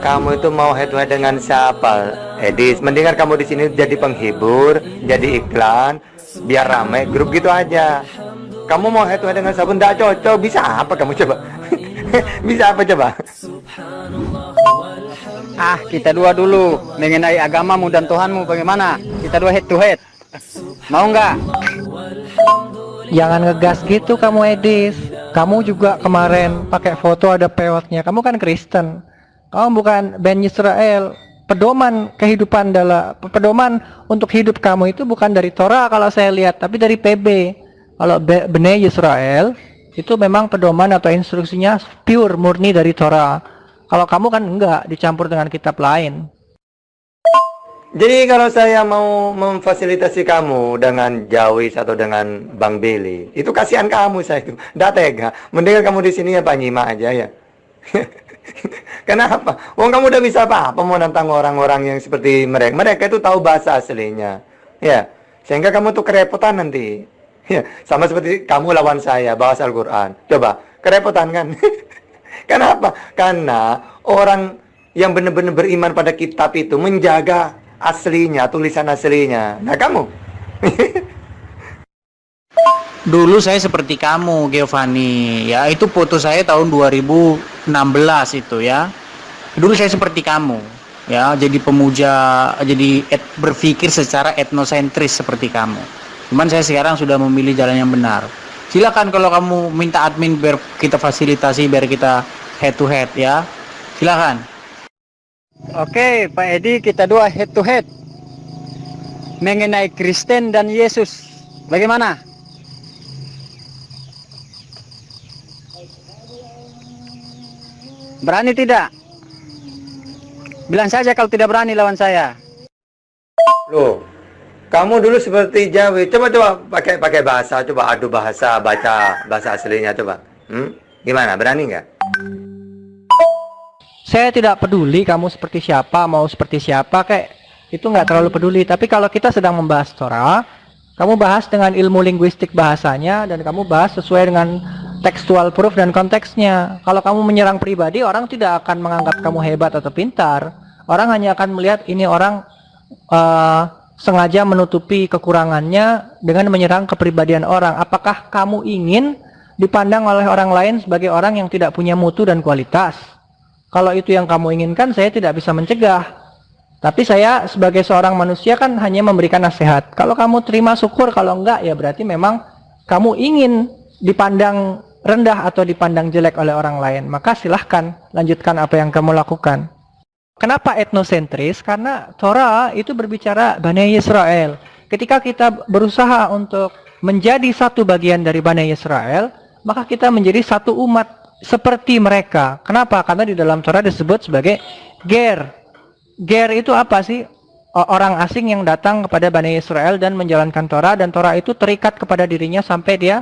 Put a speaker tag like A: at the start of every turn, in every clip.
A: kamu itu mau head to head dengan siapa, Edis? Mendingan kamu di sini jadi penghibur, jadi iklan, biar rame grup gitu aja. Kamu mau head to head dengan siapa? Nggak cocok. Bisa apa kamu coba? Bisa apa coba?
B: Ah, kita dua dulu mengenai agamamu dan Tuhanmu bagaimana? Kita dua head to head. Mau nggak?
C: Jangan ngegas gitu kamu, Edis. Kamu juga kemarin pakai foto ada pewatnya. Kamu kan Kristen. Kamu bukan Ben Yisrael. Pedoman kehidupan pedoman untuk hidup kamu itu bukan dari Torah kalau saya lihat, tapi dari PB. Kalau Bnei Yisrael itu memang pedoman atau instruksinya pure murni dari Torah. Kalau kamu kan enggak, dicampur dengan kitab lain.
A: Jadi kalau saya mau memfasilitasi kamu dengan Jawis atau dengan Bang Billy, itu kasihan kamu saya itu. Nggak tega. Mendingan kamu di sini ya Pak Nyima aja ya. Kenapa? Wong kamu udah bisa apa-apa mau nantang orang-orang yang seperti mereka. Mereka itu tahu bahasa aslinya. Ya, sehingga kamu tuh kerepotan nanti. Ya, sama seperti kamu lawan saya bahasa Al-Quran. Coba, kerepotan kan? Kenapa? Karena orang yang benar-benar beriman pada kitab itu menjaga aslinya, tulisan aslinya. Nah, kamu?
D: Dulu saya seperti kamu, Giovanni. Ya, itu foto saya tahun 2016 itu ya. Dulu saya seperti kamu. Ya, jadi pemuja, jadi berpikir secara etnosentris seperti kamu. Cuman saya sekarang sudah memilih jalan yang benar. Silakan kalau kamu minta admin biar kita fasilitasi, biar kita head to head ya. Silakan.
B: Oke, Pak Edi, kita dua head to head mengenai Kristen dan Yesus. Bagaimana? Berani tidak? Bilang saja kalau tidak berani lawan saya.
A: Loh, kamu dulu seperti Jawi. Coba pakai bahasa, coba adu bahasa, baca bahasa aslinya coba. Gimana? Berani nggak?
C: Saya tidak peduli kamu seperti siapa, mau seperti siapa, kayak itu nggak terlalu peduli. Tapi kalau kita sedang membahas Torah, kamu bahas dengan ilmu linguistik bahasanya dan kamu bahas sesuai dengan textual proof dan konteksnya. Kalau kamu menyerang pribadi, orang tidak akan menganggap kamu hebat atau pintar. Orang hanya akan melihat ini orang sengaja menutupi kekurangannya dengan menyerang kepribadian orang. Apakah kamu ingin dipandang oleh orang lain sebagai orang yang tidak punya mutu dan kualitas? Kalau itu yang kamu inginkan, saya tidak bisa mencegah. Tapi saya sebagai seorang manusia kan hanya memberikan nasihat. Kalau kamu terima syukur, kalau enggak ya berarti memang kamu ingin dipandang rendah atau dipandang jelek oleh orang lain. Maka silahkan lanjutkan apa yang kamu lakukan. Kenapa etnosentris? Karena Torah itu berbicara Bani Israel. Ketika kita berusaha untuk menjadi satu bagian dari Bani Israel, maka kita menjadi satu umat seperti mereka. Kenapa? Karena di dalam Torah disebut sebagai ger. Ger itu apa sih? Orang asing yang datang kepada Bani Israel dan menjalankan Torah, dan Torah itu terikat kepada dirinya sampai dia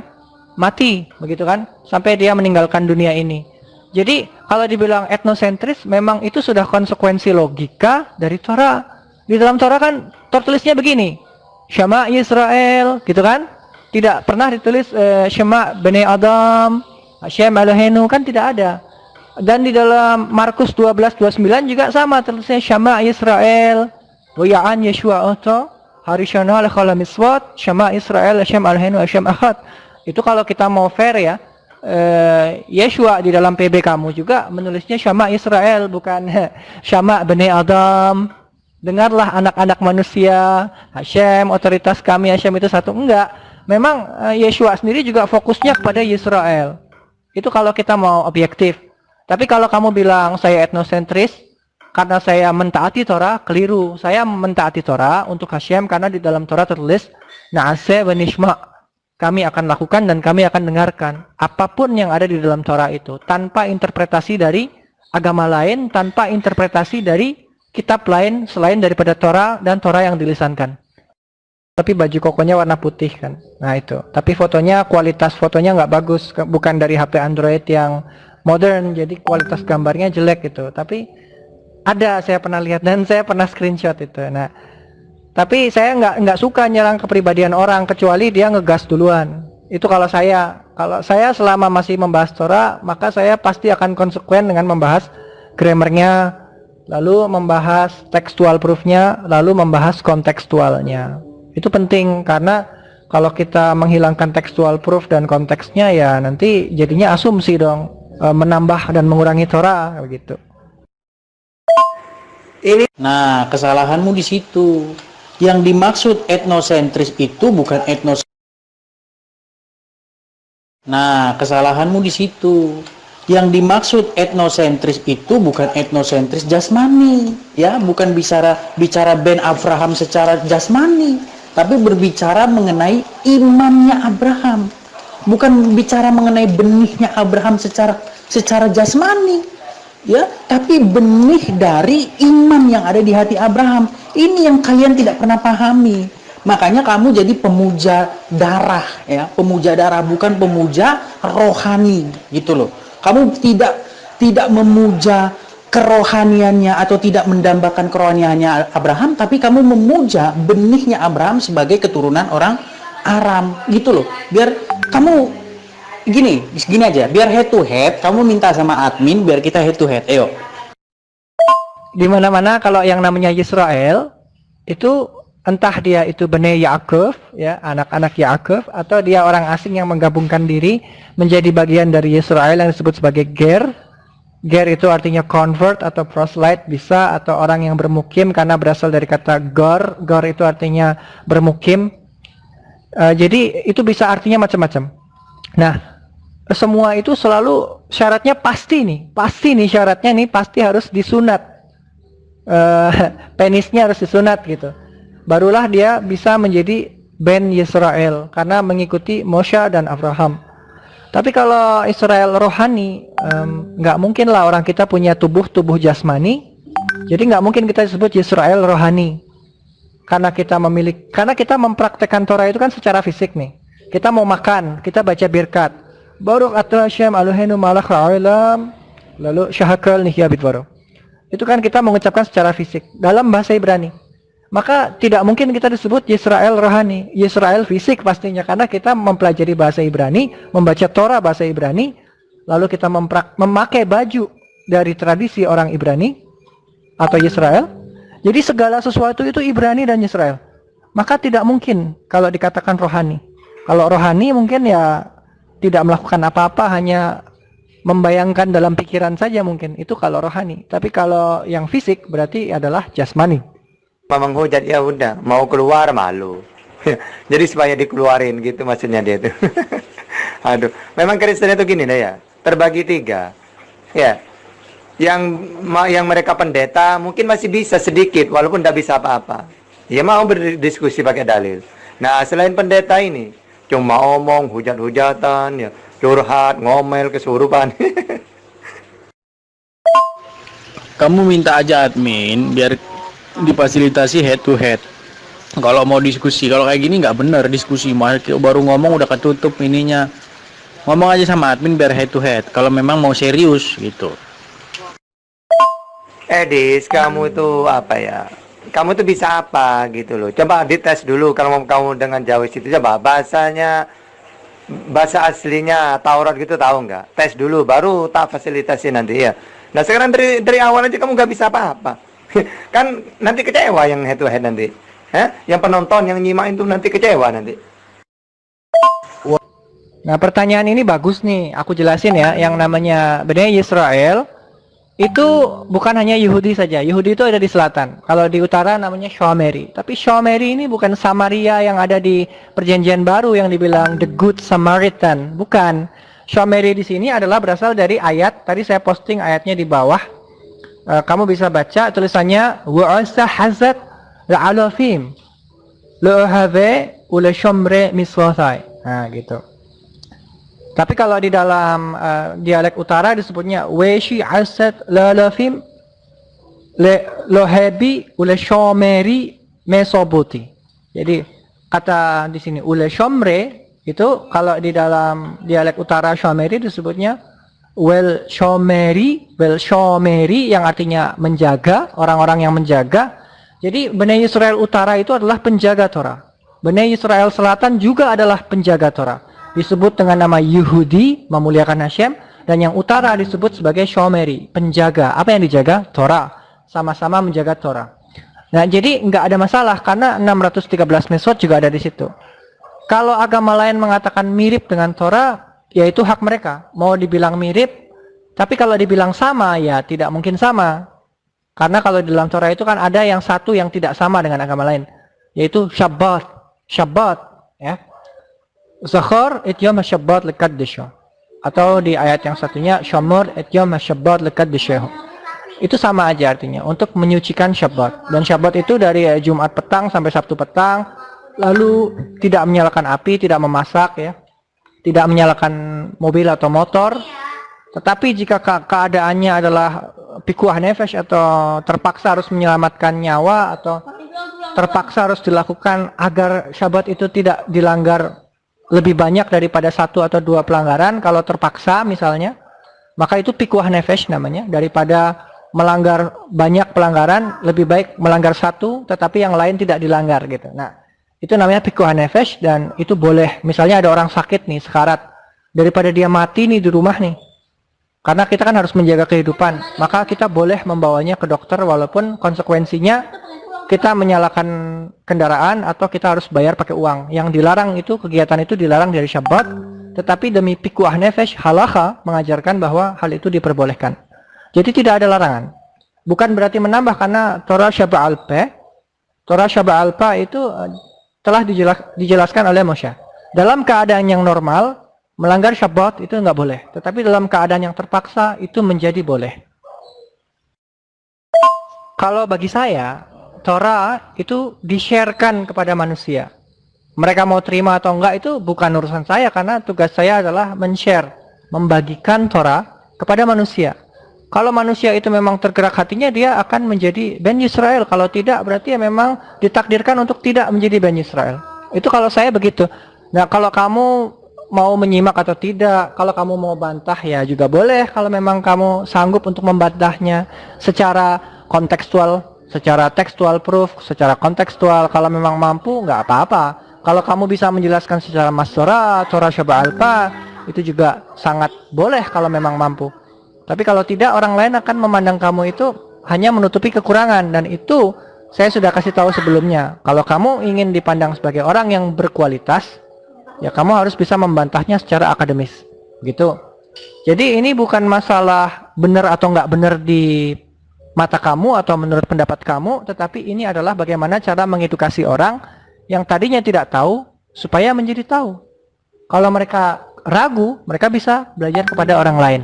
C: mati, begitu kan? Sampai dia meninggalkan dunia ini. Jadi kalau dibilang etnosentris, memang itu sudah konsekuensi logika dari Torah. Di dalam Torah kan tertulisnya begini, Shema Yisrael, gitu kan? Tidak pernah ditulis Shema Bani Adam, Hashem Eloheinu, kan tidak ada. Dan di dalam Markus 12:29 juga sama, tertulisnya Shema Yisrael, Wa'an Yeshua Oto, Harishana Lekhala Miswat, Shema Yisrael, Hashem Eloheinu, Hashem Ahad. Itu kalau kita mau fair ya. Yeshua di dalam PB kamu juga menulisnya Shema Israel, bukan Shema Bani Adam. Dengarlah anak-anak manusia, Hashem, otoritas kami, Hashem itu satu. Enggak. Memang Yeshua sendiri juga fokusnya kepada Israel. Itu kalau kita mau objektif. Tapi kalau kamu bilang saya etnosentris karena saya mentaati Torah, keliru. Saya mentaati Torah untuk Hashem karena di dalam Torah tertulis Na'aseh wa nishma'. Kami akan lakukan dan kami akan dengarkan apapun yang ada di dalam Torah itu, tanpa interpretasi dari agama lain, tanpa interpretasi dari kitab lain selain daripada Torah dan Torah yang dilisankan. Tapi baju kokonya warna putih kan. Nah itu. Tapi fotonya, kualitas fotonya nggak bagus, bukan dari HP Android yang modern, jadi kualitas gambarnya jelek gitu. Tapi ada, saya pernah lihat dan saya pernah screenshot itu. Nah, tapi saya nggak suka nyerang kepribadian orang kecuali dia ngegas duluan. Itu kalau saya selama masih membahas Torah, maka saya pasti akan konsekuen dengan membahas grammarnya, lalu membahas tekstual proofnya, lalu membahas kontekstualnya. Itu penting karena kalau kita menghilangkan tekstual proof dan konteksnya ya nanti jadinya asumsi dong, menambah dan mengurangi Torah begitu.
D: Nah, kesalahanmu di situ. Yang dimaksud etnosentris itu bukan Nah, kesalahanmu di situ. Yang dimaksud etnosentris itu bukan etnosentris jasmani, ya, bukan bicara Ben Abraham secara jasmani, tapi berbicara mengenai imannya Abraham. Bukan bicara mengenai benihnya Abraham secara jasmani, ya, tapi benih dari iman yang ada di hati Abraham. Ini yang kalian tidak pernah pahami. Makanya kamu jadi pemuja darah, ya, pemuja darah, bukan pemuja rohani, gitu loh. Kamu tidak memuja kerohaniannya atau tidak mendambakan kerohaniannya Abraham, tapi kamu memuja benihnya Abraham sebagai keturunan orang Aram, gitu loh. Biar kamu gini aja, biar head to head, kamu minta sama admin biar kita head to head. Ayo.
C: Di mana-mana kalau yang namanya Yisrael itu entah dia itu Bnei Yaakov, ya, anak-anak Yaakov, atau dia orang asing yang menggabungkan diri menjadi bagian dari Yisrael yang disebut sebagai Ger. Ger itu artinya convert atau proselyte bisa, atau orang yang bermukim karena berasal dari kata Gor. Gor itu artinya bermukim. Jadi itu bisa artinya macam-macam. Nah, semua itu selalu syaratnya pasti nih syaratnya nih pasti harus disunat. Penisnya harus disunat gitu. Barulah dia bisa menjadi Ben Yisrael karena mengikuti Moshe dan Abraham. Tapi kalau Israel rohani, nggak mungkin lah orang kita punya tubuh jasmani. Jadi nggak mungkin kita disebut Yisrael rohani. Karena kita mempraktekkan Torah itu kan secara fisik nih. Kita mau makan, kita baca birkat. Baruch atah Hashem Eloheinu malach ha'olam, lalu syahakal nihya bidvaro. Itu kan kita mengucapkan secara fisik dalam bahasa Ibrani. Maka tidak mungkin kita disebut Yisrael rohani, Yisrael fisik pastinya, karena kita mempelajari bahasa Ibrani, membaca Torah bahasa Ibrani, lalu kita memakai baju dari tradisi orang Ibrani atau Yisrael. Jadi segala sesuatu itu Ibrani dan Yisrael. Maka tidak mungkin kalau dikatakan rohani. Kalau rohani mungkin ya tidak melakukan apa-apa, hanya membayangkan dalam pikiran saja mungkin. Itu kalau rohani. Tapi kalau yang fisik berarti adalah jasmani.
A: Menghujat, ya udah, mau keluar malu. Jadi supaya dikeluarin gitu maksudnya dia tuh. Aduh, memang Kristen itu gini deh ya, terbagi 3. Ya. Yang mereka pendeta mungkin masih bisa sedikit walaupun tidak bisa apa-apa. Ya mau berdiskusi pakai dalil. Nah, selain pendeta ini cuma omong, hujat-hujatan, ya, curhat, ngomel, kesurupan.
D: Kamu minta aja admin biar difasilitasi head to head. Kalau mau diskusi, kalau kayak gini nggak bener diskusi, baru ngomong udah ketutup ininya. Ngomong aja sama admin biar head to head. Kalau memang mau serius gitu.
A: Edis, kamu tuh apa ya? Kamu tuh bisa apa gitu loh? Coba dites dulu kalau kamu dengan Jawa itu, coba bahasa aslinya Taurat gitu tahu nggak? Tes dulu, baru tak fasilitasi nanti ya. Nah sekarang dari awal aja kamu nggak bisa apa-apa. Kan nanti kecewa yang head to head nanti. Yang penonton yang nyimak itu nanti kecewa nanti.
C: Nah, pertanyaan ini bagus nih. Aku jelasin ya, yang namanya Bnei Yisrael itu bukan hanya Yahudi saja. Yahudi itu ada di selatan. Kalau di utara namanya Shomeri. Tapi Shomeri ini bukan Samaria yang ada di Perjanjian Baru yang dibilang the Good Samaritan. Bukan. Shomeri di sini adalah berasal dari ayat. Tadi saya posting ayatnya di bawah. Kamu bisa baca tulisannya wa'asa hazat la'alafim lu'have ula shomre miswathai. Nah gitu. Tapi kalau di dalam dialek utara disebutnya weshi asat la'alafim lohebi ula shomeri mesoboti. Jadi kata di sini ula shomre itu kalau di dalam dialek utara Shomeri disebutnya Wel Shomeri yang artinya menjaga, orang-orang yang menjaga. Jadi Bnei Yisrael utara itu adalah penjaga Torah. Bnei Yisrael selatan juga adalah penjaga Torah. Disebut dengan nama Yehudi, memuliakan Hashem, dan yang utara disebut sebagai Shomeri, penjaga. Apa yang dijaga? Torah. sama-sama menjaga Torah. Nah, jadi nggak ada masalah karena 613 mitzvot juga ada di situ. Kalau agama lain mengatakan mirip dengan Torah, ya itu hak mereka. Mau dibilang mirip, tapi kalau dibilang sama, ya tidak mungkin sama. Karena kalau di dalam Torah itu kan ada yang satu yang tidak sama dengan agama lain, yaitu Shabbat. Shabbat, ya. Zachor et yom ha-Shabbat lekaddisho. Atau di ayat yang satunya, Shamor et yom ha-Shabbat lekaddisho. Itu sama aja artinya, untuk menyucikan Shabbat. Dan Shabbat itu dari Jumat petang sampai Sabtu petang, lalu tidak menyalakan api, tidak memasak, ya, tidak menyalakan mobil atau motor. Tetapi jika keadaannya adalah pikuah nefesh atau terpaksa harus menyelamatkan nyawa atau terpaksa harus dilakukan agar Shabbat itu tidak dilanggar lebih banyak daripada 1 atau 2 pelanggaran, kalau terpaksa misalnya, maka itu pikuah nefesh namanya, daripada melanggar banyak pelanggaran, lebih baik melanggar 1 tetapi yang lain tidak dilanggar gitu. Nah, itu namanya pikuah nefesh, dan itu boleh. Misalnya ada orang sakit nih, sekarat, daripada dia mati nih di rumah nih, karena kita kan harus menjaga kehidupan, maka kita boleh membawanya ke dokter walaupun konsekuensinya kita menyalakan kendaraan atau kita harus bayar pakai uang. Yang dilarang itu, kegiatan itu dilarang dari Shabbat, tetapi demi pikuah nefesh, halakha mengajarkan bahwa hal itu diperbolehkan. Jadi tidak ada larangan. Bukan berarti menambah, karena Torah Shabbat Alpeh, Torah Shabbat Alpeh itu telah dijelaskan oleh Moshe. Dalam keadaan yang normal, melanggar Shabbat itu nggak boleh. Tetapi dalam keadaan yang terpaksa, itu menjadi boleh. Kalau bagi saya, Torah itu di-sharekan kepada manusia. Mereka mau terima atau enggak itu bukan urusan saya, karena tugas saya adalah men-share, membagikan Torah kepada manusia. Kalau manusia itu memang tergerak hatinya, dia akan menjadi Ben Yisrael. Kalau tidak, berarti ya memang ditakdirkan untuk tidak menjadi Ben Yisrael. Itu kalau saya begitu. Nah, kalau kamu mau menyimak atau tidak, kalau kamu mau bantah ya juga boleh. Kalau memang kamu sanggup untuk membantahnya secara kontekstual, secara tekstual proof, secara kontekstual, kalau memang mampu, nggak apa-apa. Kalau kamu bisa menjelaskan secara Masorah, Torah Shabbat Alpeh, itu juga sangat boleh kalau memang mampu. Tapi kalau tidak, orang lain akan memandang kamu itu hanya menutupi kekurangan. Dan itu saya sudah kasih tahu sebelumnya. Kalau kamu ingin dipandang sebagai orang yang berkualitas, ya kamu harus bisa membantahnya secara akademis. Gitu. Jadi ini bukan masalah benar atau nggak benar di mata kamu atau menurut pendapat kamu, tetapi ini adalah bagaimana cara mengedukasi orang yang tadinya tidak tahu supaya menjadi tahu. Kalau mereka ragu, mereka bisa belajar kepada orang lain.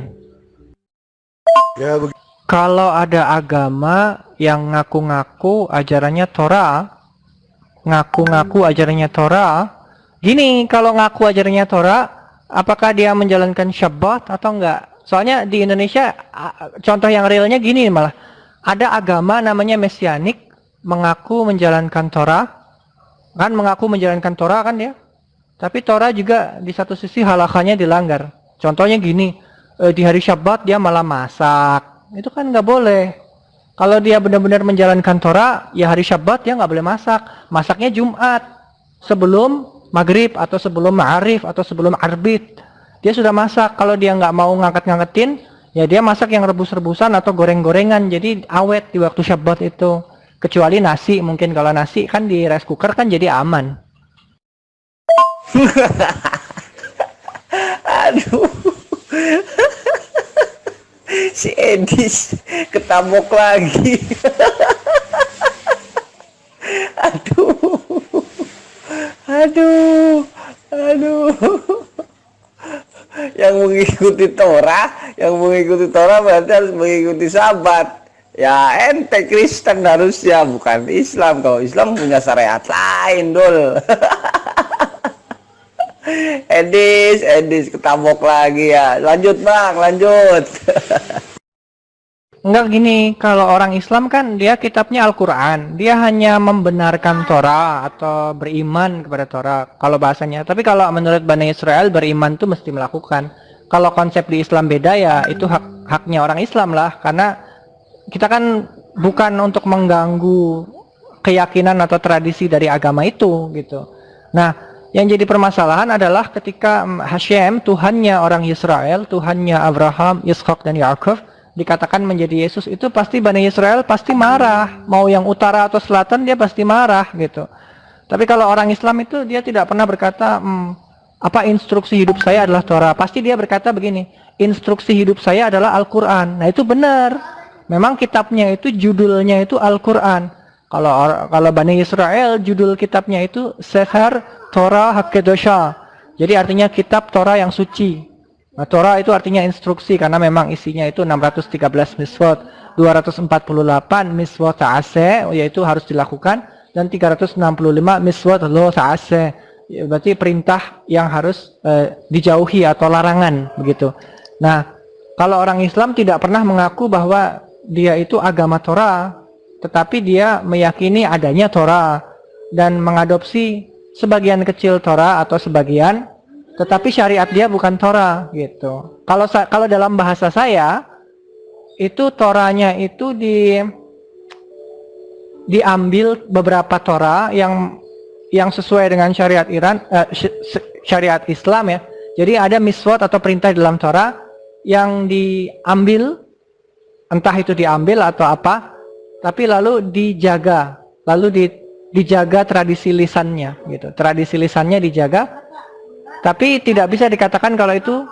A: Ya,
C: kalau ada agama yang ngaku-ngaku ajarannya Torah, gini, kalau ngaku ajarannya Torah, apakah dia menjalankan Shabbat atau enggak? Soalnya di Indonesia, contoh yang realnya gini malah, ada agama namanya Mesianik, mengaku menjalankan Torah, kan dia, tapi Torah juga di satu sisi halakhanya dilanggar. Contohnya gini, di hari Shabbat dia malah masak, itu kan nggak boleh. Kalau dia benar-benar menjalankan Torah, ya hari Shabbat dia nggak boleh masak. Masaknya Jumat, sebelum Maghrib atau sebelum Ma'arif atau sebelum Arbit, dia sudah masak. Kalau dia nggak mau ngangkat-ngangkatin, ya dia masak yang rebus-rebusan atau goreng-gorengan, jadi awet di waktu Shabbat itu. Kecuali nasi, mungkin kalau nasi kan di rice cooker kan jadi aman.
E: Aduh. Si Edis ketabok lagi. Aduh. Yang mengikuti Torah berarti harus mengikuti Sabat. Ya ente Kristen harusnya, bukan Islam. Kalau Islam punya syariat lain, Dul. Edis ketabok lagi ya. Lanjut Bang, lanjut.
C: Enggak, gini, kalau orang Islam kan dia kitabnya Al-Quran, dia hanya membenarkan Torah atau beriman kepada Torah kalau bahasanya. Tapi kalau menurut Bani Israel, beriman itu mesti melakukan. Kalau konsep di Islam beda, ya itu haknya orang Islam lah, karena kita kan bukan untuk mengganggu keyakinan atau tradisi dari agama itu gitu. Nah, yang jadi permasalahan adalah ketika Hashem, Tuhannya orang Israel, Tuhannya Abraham, Ishak dan Yakub, dikatakan menjadi Yesus, itu pasti Bani Israel pasti marah. Mau yang utara atau selatan dia pasti marah gitu. Tapi kalau orang Islam itu dia tidak pernah berkata, apa instruksi hidup saya adalah Torah. Pasti dia berkata begini, instruksi hidup saya adalah Al-Quran. Nah itu benar. Memang kitabnya itu judulnya itu Al-Quran. Kalau Bani Israel judul kitabnya itu Sefer Torah HaKedoshah. Jadi artinya kitab Torah yang suci. Nah, Torah itu artinya instruksi karena memang isinya itu 613 miswot, 248 miswot ta'ase, yaitu harus dilakukan, dan 365 miswot lo ta'ase. Ya, berarti perintah yang harus dijauhi atau larangan begitu. Nah, kalau orang Islam tidak pernah mengaku bahwa dia itu agama Torah, tetapi dia meyakini adanya Torah dan mengadopsi sebagian kecil Torah atau sebagian, tetapi syariat dia bukan Torah gitu. Kalau dalam bahasa saya itu Torahnya itu diambil beberapa Torah yang sesuai dengan syariat syariat Islam ya. Jadi ada miswot atau perintah dalam Torah yang diambil, entah itu diambil atau apa, tapi lalu dijaga, dijaga tradisi lisannya gitu. Tradisi lisannya dijaga, tapi tidak bisa dikatakan kalau itu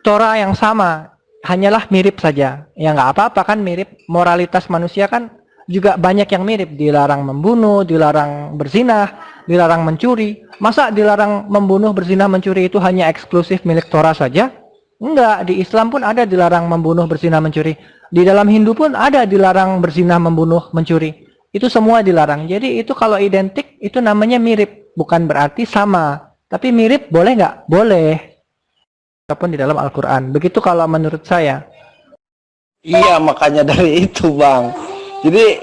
C: Torah yang sama, hanyalah mirip saja. Ya nggak apa-apa kan mirip, moralitas manusia kan juga banyak yang mirip. Dilarang membunuh, dilarang berzinah, dilarang mencuri. Masa dilarang membunuh, berzinah, mencuri itu hanya eksklusif milik Torah saja? Enggak, di Islam pun ada dilarang membunuh, berzinah, mencuri. Di dalam Hindu pun ada dilarang berzinah, membunuh, mencuri. Itu semua dilarang. Jadi itu kalau identik itu namanya mirip, bukan berarti sama. Tapi mirip boleh nggak? Boleh. Ataupun di dalam Al-Quran. Begitu kalau menurut saya.
E: Iya, makanya dari itu Bang. Jadi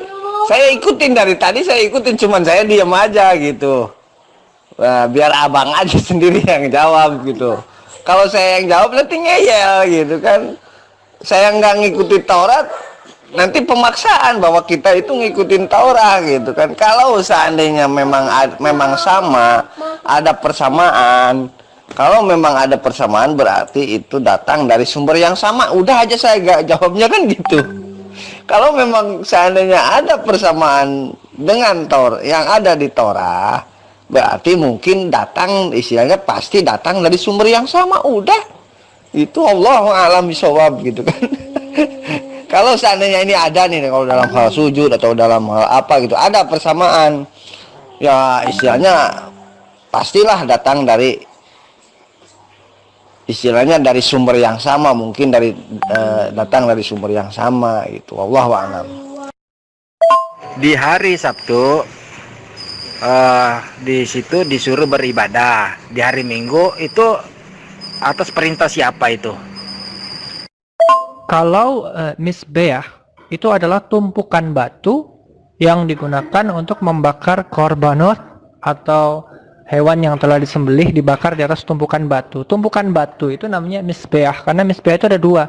E: saya ikutin dari tadi, saya ikutin, cuman saya diam aja gitu. Nah, biar abang aja sendiri yang jawab gitu. Kalau saya yang jawab nanti ngeyel gitu kan. Saya nggak ngikutin Taurat, nanti pemaksaan bahwa kita itu ngikutin Taurat gitu kan. Kalau seandainya memang sama, ada persamaan. Kalau memang ada persamaan berarti itu datang dari sumber yang sama. Udah aja saya gak jawabnya kan gitu. Kalau memang seandainya ada persamaan dengan Torah yang ada di Torah, berarti mungkin datang, istilahnya pasti datang dari sumber yang sama. Udah, itu Allahu a'lam bishawab gitu kan. Kalau seandainya ini ada nih, kalau dalam hal sujud atau dalam hal apa gitu, ada persamaan, ya istilahnya pastilah datang dari, istilahnya dari sumber yang sama, mungkin dari datang dari sumber yang sama gitu. Wallahu a'lam.
F: Di hari Sabtu di situ disuruh beribadah. Di hari Minggu itu atas perintah siapa itu?
C: Kalau misbeah itu adalah tumpukan batu yang digunakan untuk membakar korbanot atau hewan yang telah disembelih dibakar di atas tumpukan batu. Tumpukan batu itu namanya misbeah, karena misbeah itu ada dua.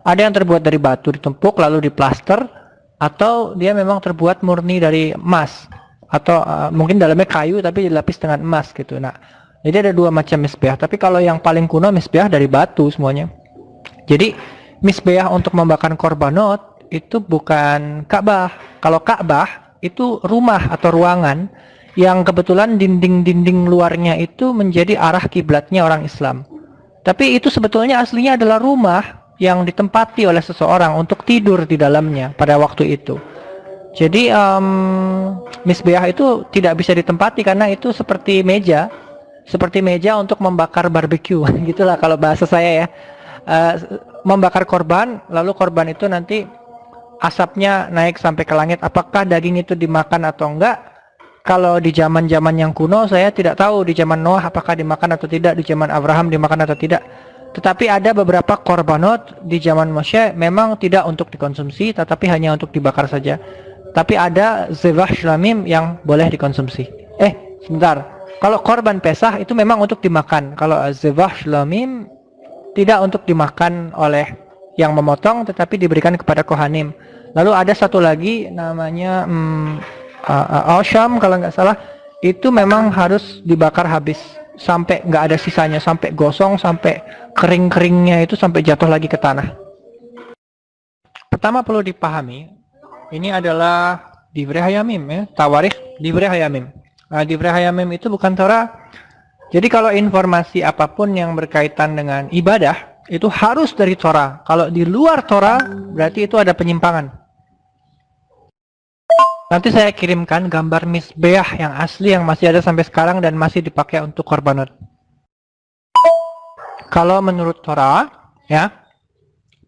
C: Ada yang terbuat dari batu ditumpuk lalu diplaster, atau dia memang terbuat murni dari emas, atau mungkin dalamnya kayu tapi dilapis dengan emas gitu. Nah, jadi ada dua macam misbeah. Tapi kalau yang paling kuno misbeah dari batu semuanya. Jadi misbeah untuk membakar korbanot itu bukan Ka'bah. Kalau Ka'bah itu rumah atau ruangan yang kebetulan dinding-dinding luarnya itu menjadi arah kiblatnya orang Islam. Tapi itu sebetulnya aslinya adalah rumah yang ditempati oleh seseorang untuk tidur di dalamnya pada waktu itu. Jadi misbeah itu tidak bisa ditempati karena itu seperti meja untuk membakar barbeque. Gitulah kalau bahasa saya ya. Membakar korban, lalu korban itu nanti asapnya naik sampai ke langit. Apakah daging itu dimakan atau enggak? Kalau di zaman-zaman yang kuno saya tidak tahu, di zaman Noah apakah dimakan atau tidak, di zaman Abraham dimakan atau tidak. Tetapi ada beberapa korbanot di zaman Moshe memang tidak untuk dikonsumsi, tetapi hanya untuk dibakar saja. Tapi ada zebah shlamim yang boleh dikonsumsi. Sebentar. Kalau korban Pesah itu memang untuk dimakan. Kalau zebah shlamim tidak untuk dimakan oleh yang memotong, tetapi diberikan kepada kohanim. Lalu ada satu lagi namanya Ausham kalau nggak salah, itu memang harus dibakar habis sampai nggak ada sisanya, sampai gosong, sampai kering-keringnya itu sampai jatuh lagi ke tanah. pertama perlu dipahami, ini adalah Divrei Hayamim ya, Tawarikh Divrei Hayamim. Nah, Divrei Hayamim itu bukan Torah. Jadi kalau informasi apapun yang berkaitan dengan ibadah itu harus dari Torah. Kalau di luar Torah berarti itu ada penyimpangan. Nanti saya kirimkan gambar misbeah yang asli yang masih ada sampai sekarang dan masih dipakai untuk korbanot. Kalau menurut Torah, ya,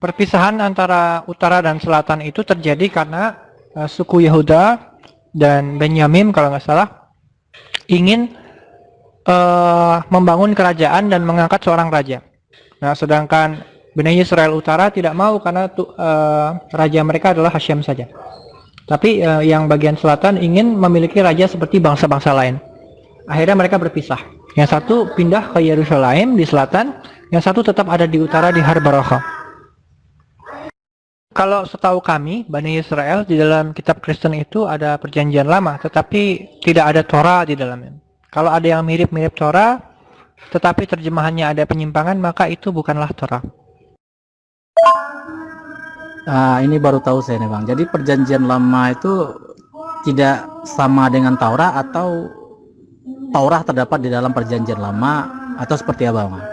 C: perpisahan antara utara dan selatan itu terjadi karena suku Yehuda dan Benyamin kalau nggak salah ingin membangun kerajaan dan mengangkat seorang raja. Nah, sedangkan Bani Israel Utara tidak mau karena raja mereka adalah Hashem saja. Tapi yang bagian selatan ingin memiliki raja seperti bangsa-bangsa lain. Akhirnya mereka berpisah. Yang satu pindah ke Yerusalem di selatan, yang satu tetap ada di utara di Har Barakah. Kalau setahu kami, Bani Israel di dalam kitab Kristen itu ada perjanjian lama, tetapi tidak ada Torah di dalamnya. Kalau ada yang mirip-mirip Torah, tetapi terjemahannya ada penyimpangan, maka itu bukanlah Torah.
D: Ini baru tahu saya nih Bang. Jadi perjanjian lama itu tidak sama dengan Taurat atau Taurat terdapat di dalam perjanjian lama atau seperti apa Bang?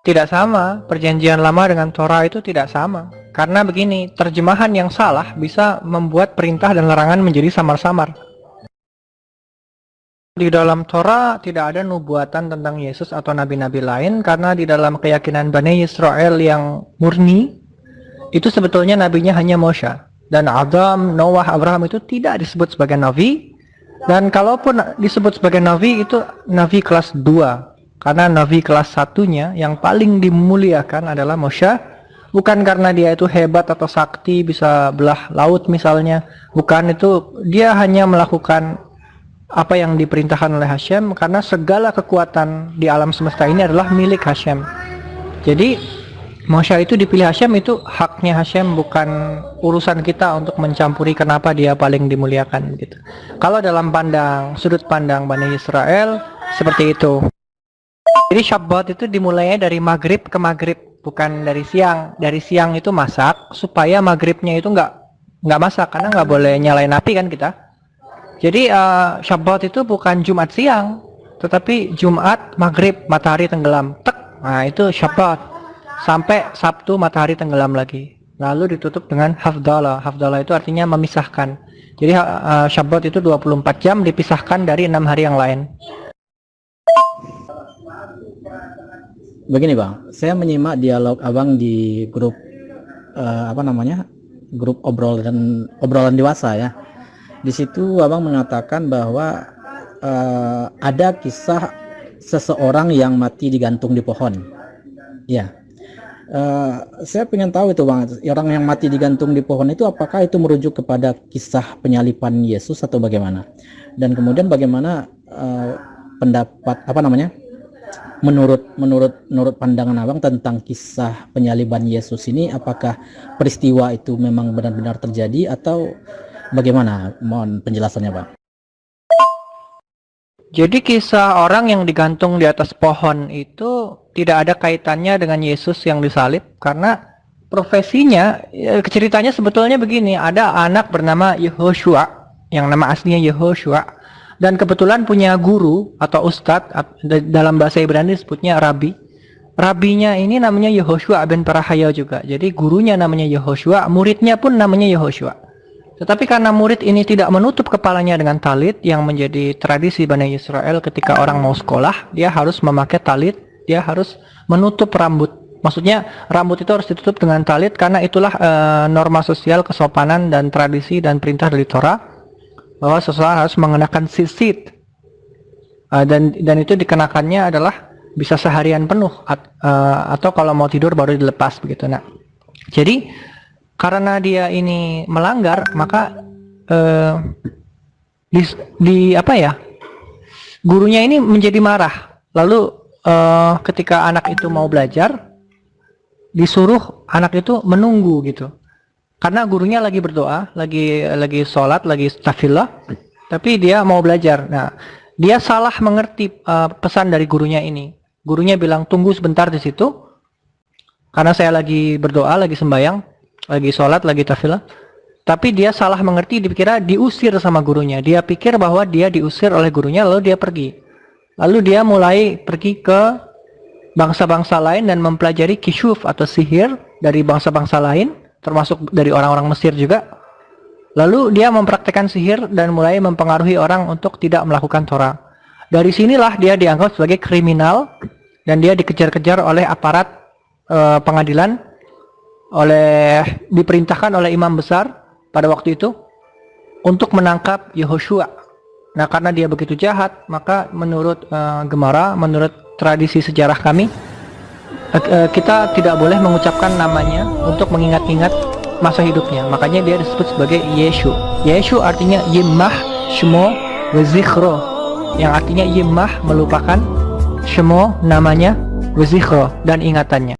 C: Tidak sama, perjanjian lama dengan Torah itu tidak sama. Karena begini, terjemahan yang salah bisa membuat perintah dan larangan menjadi samar-samar. Di dalam Torah tidak ada nubuatan tentang Yesus atau nabi-nabi lain karena di dalam keyakinan Bani Israel yang murni itu sebetulnya nabinya hanya Moshe dan Adam, Noah, Abraham itu tidak disebut sebagai nabi dan kalaupun disebut sebagai nabi itu nabi kelas 2 karena nabi kelas 1-nya yang paling dimuliakan adalah Moshe, bukan karena dia itu hebat atau sakti bisa belah laut misalnya, bukan, itu dia hanya melakukan apa yang diperintahkan oleh Hashem karena segala kekuatan di alam semesta ini adalah milik Hashem. Jadi Moshe itu dipilih Hashem, itu haknya Hashem, bukan urusan kita untuk mencampuri kenapa dia paling dimuliakan gitu. Kalau dalam sudut pandang Bani Israel seperti itu. Jadi Shabbat itu dimulainya dari maghrib ke maghrib, bukan dari siang. Dari siang itu masak supaya maghribnya itu nggak masak karena nggak boleh nyalain api kan kita. Jadi Shabbat itu bukan Jumat siang, tetapi Jumat maghrib matahari tenggelam. Tek. Nah itu Shabbat. Sampai Sabtu matahari tenggelam lagi. Lalu ditutup dengan Hafdalah. Hafdalah itu artinya memisahkan. Jadi Shabbat itu 24 jam dipisahkan dari 6 hari yang lain.
D: Begini Bang, saya menyimak dialog Abang di grup grup obrolan dewasa ya. Di situ Abang mengatakan bahwa ada kisah seseorang yang mati digantung di pohon. Ya, saya ingin tahu itu Bang, orang yang mati digantung di pohon itu apakah itu merujuk kepada kisah penyaliban Yesus atau bagaimana? Dan kemudian bagaimana pendapat menurut pandangan Abang tentang kisah penyaliban Yesus ini, apakah peristiwa itu memang benar-benar terjadi atau bagaimana? Mohon penjelasannya Bang.
C: Jadi kisah orang yang digantung di atas pohon itu tidak ada kaitannya dengan Yesus yang disalib karena profesinya, ceritanya sebetulnya begini, ada anak bernama Yehoshua yang nama aslinya Yehoshua dan kebetulan punya guru atau ustadz, dalam bahasa Ibrani disebutnya rabi. Rabinya ini namanya Yehoshua ben Parahaya juga. Jadi gurunya namanya Yehoshua, muridnya pun namanya Yehoshua. Tetapi karena murid ini tidak menutup kepalanya dengan talit yang menjadi tradisi Bani Israel, ketika orang mau sekolah, dia harus memakai talit, dia harus menutup rambut. Maksudnya rambut itu harus ditutup dengan talit karena itulah norma sosial, kesopanan dan tradisi dan perintah dari Torah bahwa seseorang harus mengenakan sisit. Dan itu dikenakannya adalah bisa seharian penuh atau kalau mau tidur baru dilepas begitu. Nah, jadi karena dia ini melanggar, maka gurunya ini menjadi marah. Lalu ketika anak itu mau belajar, disuruh anak itu menunggu gitu. Karena gurunya lagi berdoa, lagi sholat, lagi tafillah, tapi dia mau belajar. Nah, dia salah mengerti pesan dari gurunya ini. Gurunya bilang tunggu sebentar di situ. karena saya lagi berdoa, lagi sembahyang, lagi sholat, lagi tafilah. Tapi dia salah mengerti, dikira diusir sama gurunya. Dia pikir bahwa dia diusir oleh gurunya, lalu dia pergi. Lalu dia mulai pergi ke bangsa-bangsa lain dan mempelajari kisyuf atau sihir dari bangsa-bangsa lain, termasuk dari orang-orang Mesir juga. Lalu dia mempraktekkan sihir dan mulai mempengaruhi orang untuk tidak melakukan Torah. Dari sinilah dia dianggap sebagai kriminal dan dia dikejar-kejar oleh aparat pengadilan, diperintahkan oleh imam besar pada waktu itu untuk menangkap Yehoshua. Nah, karena dia begitu jahat, maka menurut Gemara, menurut tradisi sejarah kami, kita tidak boleh mengucapkan namanya untuk mengingat-ingat masa hidupnya. Makanya dia disebut sebagai Yeshu. Yeshu artinya Yimah Shmo Wezichro, yang artinya Yimah melupakan, Shmo namanya, Wezichro dan ingatannya.